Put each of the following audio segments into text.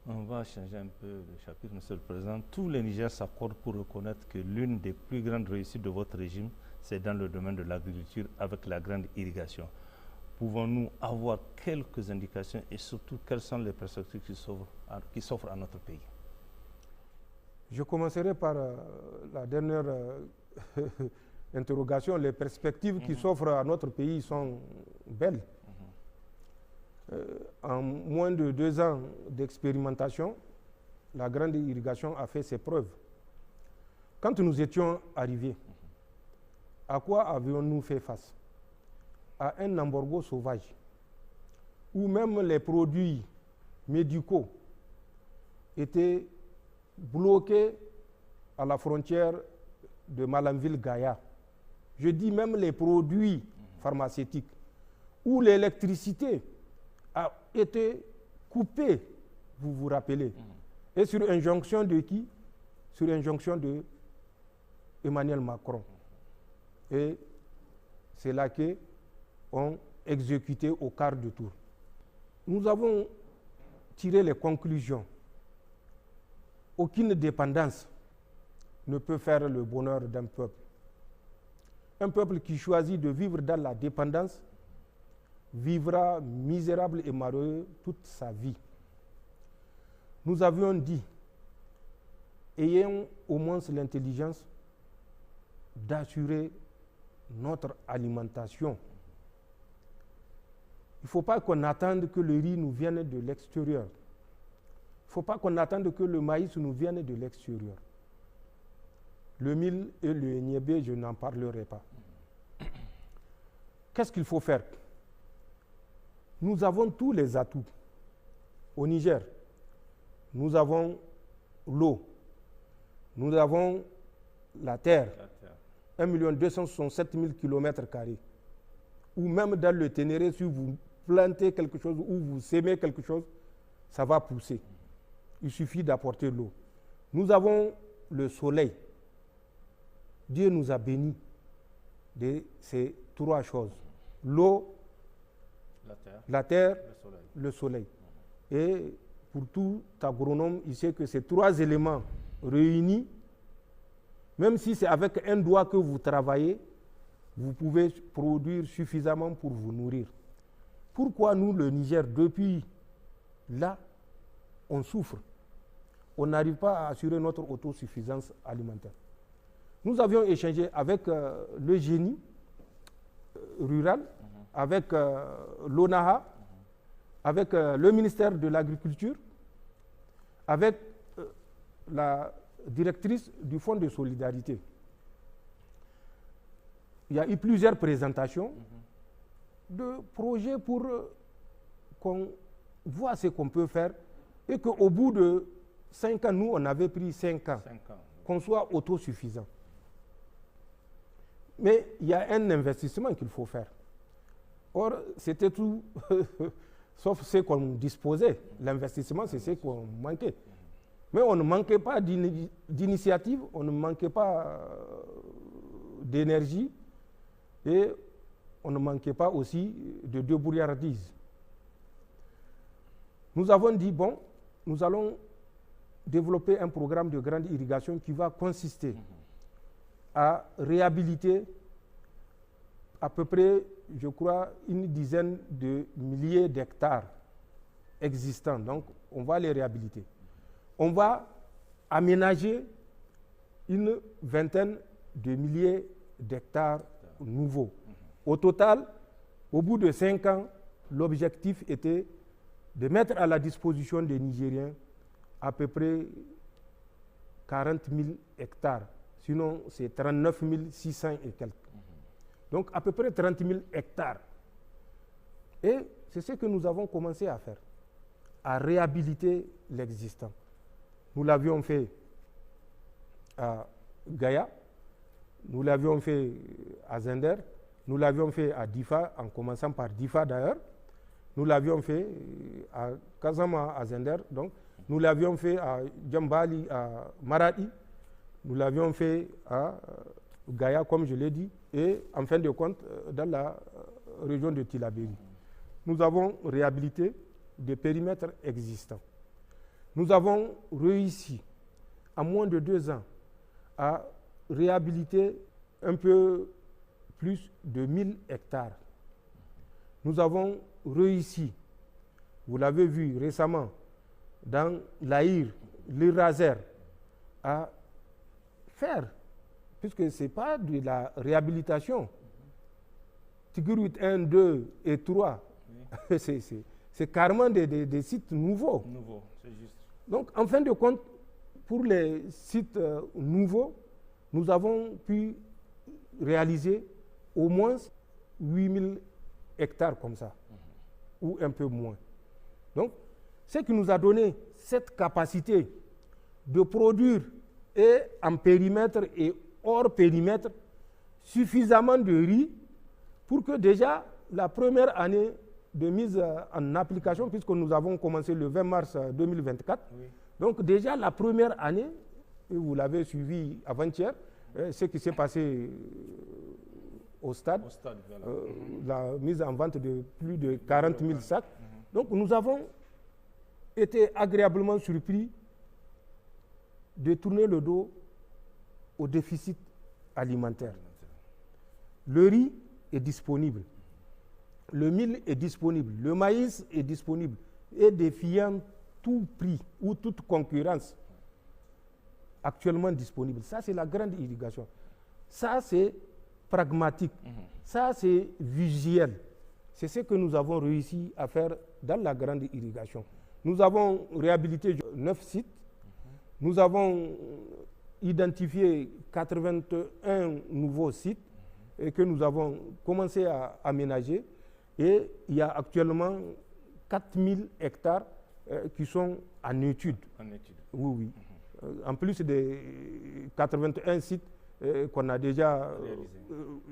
On va changer un peu de chapitre, Monsieur le Président. Tous les Nigériens s'accordent pour reconnaître que l'une des plus grandes réussites de votre régime, c'est dans le domaine de l'agriculture avec la grande irrigation. Pouvons-nous avoir quelques indications et surtout quelles sont les perspectives qui s'offrent à notre pays? Je commencerai par la dernière interrogation. Les perspectives qui s'offrent à notre pays sont belles. En moins de 2 ans d'expérimentation, la grande irrigation a fait ses preuves. Quand nous étions arrivés, à quoi avions-nous fait face? À un embargo sauvage, où même les produits médicaux étaient bloqués à la frontière de Malanville-Gaïa. Je dis même les produits pharmaceutiques, où l'électricité a été coupée, vous vous rappelez. Et sur injonction de qui? Sur injonction de Emmanuel Macron. Et c'est là qu'on exécuté au quart de tour. Nous avons tiré les conclusions. Aucune dépendance ne peut faire le bonheur d'un peuple. Un peuple qui choisit de vivre dans la dépendance vivra misérable et malheureux toute sa vie. Nous avions dit, ayons au moins l'intelligence d'assurer notre alimentation. Il ne faut pas qu'on attende que le riz nous vienne de l'extérieur. Il ne faut pas qu'on attende que le maïs nous vienne de l'extérieur. Le mil et le niébé, je n'en parlerai pas. Qu'est-ce qu'il faut faire? Nous avons tous les atouts. Au Niger, nous avons l'eau, nous avons la terre, 1 267 000 km². Ou même dans le Ténéré, si vous plantez quelque chose ou vous sémez quelque chose, ça va pousser. Il suffit d'apporter l'eau. Nous avons le soleil. Dieu nous a bénis de ces 3 choses. L'eau, la terre, le soleil. Et pour tout agronome, il sait que ces 3 éléments réunis, même si c'est avec un doigt que vous travaillez, vous pouvez produire suffisamment pour vous nourrir. Pourquoi nous, le Niger, depuis là, on souffre? On n'arrive pas à assurer notre autosuffisance alimentaire. Nous avions échangé avec le génie rural, avec l'ONAHA, avec le ministère de l'Agriculture, avec la directrice du Fonds de solidarité. Il y a eu plusieurs présentations de projets pour qu'on voit ce qu'on peut faire et qu'au bout de 5 ans, nous, on avait pris 5 ans, qu'on soit autosuffisant. Mais il y a un investissement qu'il faut faire. Or, c'était tout, sauf ce qu'on disposait. L'investissement, c'est ce qu'on manquait. Mais on ne manquait pas d'initiative, on ne manquait pas d'énergie et on ne manquait pas aussi de débrouillardise. Nous avons dit, bon, nous allons développer un programme de grande irrigation qui va consister à réhabiliter à peu près, je crois, une dizaine de milliers d'hectares existants. Donc, on va les réhabiliter. On va aménager une vingtaine de milliers d'hectares nouveaux. Au total, au bout de 5 ans, l'objectif était de mettre à la disposition des Nigériens à peu près 40 000 hectares. Sinon, c'est 39 600 et quelques. Donc, à peu près 30 000 hectares. Et c'est ce que nous avons commencé à faire, à réhabiliter l'existant. Nous l'avions fait à Gaïa, nous l'avions fait à Zender, nous l'avions fait à Difa, en commençant par Difa d'ailleurs, nous l'avions fait à Kazama, à Zender, donc nous l'avions fait à Djambali, à Maradi, nous l'avions fait à Gaïa, comme je l'ai dit, et en fin de compte, dans la région de Tillabéri. Nous avons réhabilité des périmètres existants. Nous avons réussi, en moins de 2 ans, à réhabiliter un peu plus de 1000 hectares. Nous avons réussi, vous l'avez vu récemment, dans l'Aïr, l'Iraser, à faire, puisque ce n'est pas de la réhabilitation. Tigourout 1, 2 et 3, oui. C'est carrément des sites nouveaux. Nouveau, c'est juste. Donc, en fin de compte, pour les sites nouveaux, nous avons pu réaliser au moins 8000 hectares comme ça, ou un peu moins. Donc, ce qui nous a donné cette capacité de produire et en périmètre et hors périmètre suffisamment de riz pour que déjà la première année de mise en application, puisque nous avons commencé le 20 mars 2024, oui. Donc déjà la première année, vous l'avez suivi avant-hier, ce qui s'est passé au stade voilà. La mise en vente de plus de 40 000 sacs. Donc nous avons été agréablement surpris de tourner le dos au déficit alimentaire. Le riz est disponible, le mil est disponible, le maïs est disponible et défiant tout prix ou toute concurrence actuellement disponible. Ça, c'est la grande irrigation. Ça, c'est pragmatique. Ça, c'est visuel. C'est ce que nous avons réussi à faire dans la grande irrigation. Nous avons réhabilité 9 sites. Nous avons identifié 81 nouveaux sites et que nous avons commencé à aménager. Et il y a actuellement 4000 hectares qui sont en étude. Oui, oui. En plus des 81 sites qu'on a déjà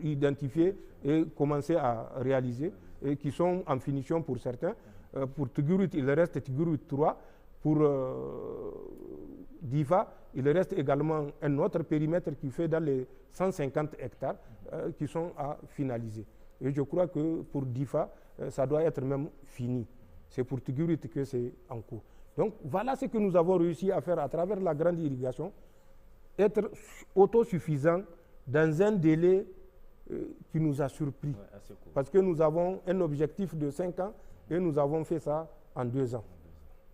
identifiés et commencé à réaliser et qui sont en finition pour certains. Pour Tigourout, il reste Tigourout 3. Pour Difa, il reste également un autre périmètre qui fait dans les 150 hectares qui sont à finaliser. Et je crois que pour Difa, ça doit être même fini. C'est pour Tigourout que c'est en cours. Donc voilà ce que nous avons réussi à faire à travers la grande irrigation, être autosuffisant dans un délai qui nous a surpris. Ouais, parce que nous avons un objectif de 5 ans et nous avons fait ça en 2 ans.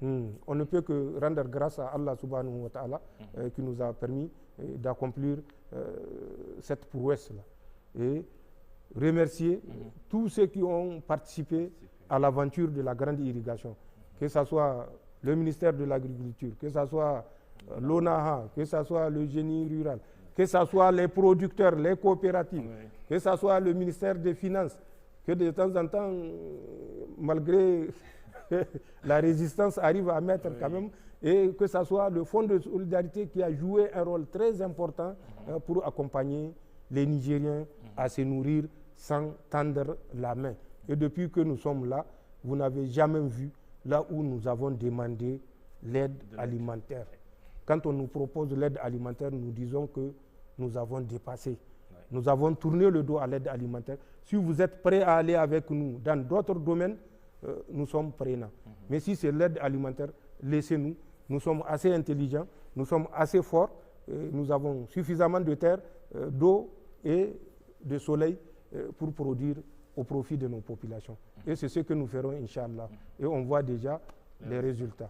On ne peut que rendre grâce à Allah subhanahu wa ta'ala qui nous a permis d'accomplir cette prouesse-là. Et remercier tous ceux qui ont participé à l'aventure de la grande irrigation, que ce soit le ministère de l'Agriculture, que ce soit l'ONAHA, que ce soit le génie rural, que ce soit les producteurs, les coopératives, que ce soit le ministère des Finances, que de temps en temps, malgré la résistance, arrive à mettre quand même, et que ce soit le Fonds de solidarité qui a joué un rôle très important pour accompagner les Nigériens à se nourrir sans tendre la main. Et depuis que nous sommes là, vous n'avez jamais vu là où nous avons demandé l'aide alimentaire. Quand on nous propose l'aide alimentaire, nous disons que nous avons dépassé. Nous avons tourné le dos à l'aide alimentaire. Si vous êtes prêts à aller avec nous dans d'autres domaines, nous sommes prenants. Mais si c'est l'aide alimentaire, laissez-nous. Nous sommes assez intelligents, nous sommes assez forts, nous avons suffisamment de terre, d'eau et de soleil pour produire au profit de nos populations. Et c'est ce que nous ferons, Inch'Allah. Et on voit déjà les résultats.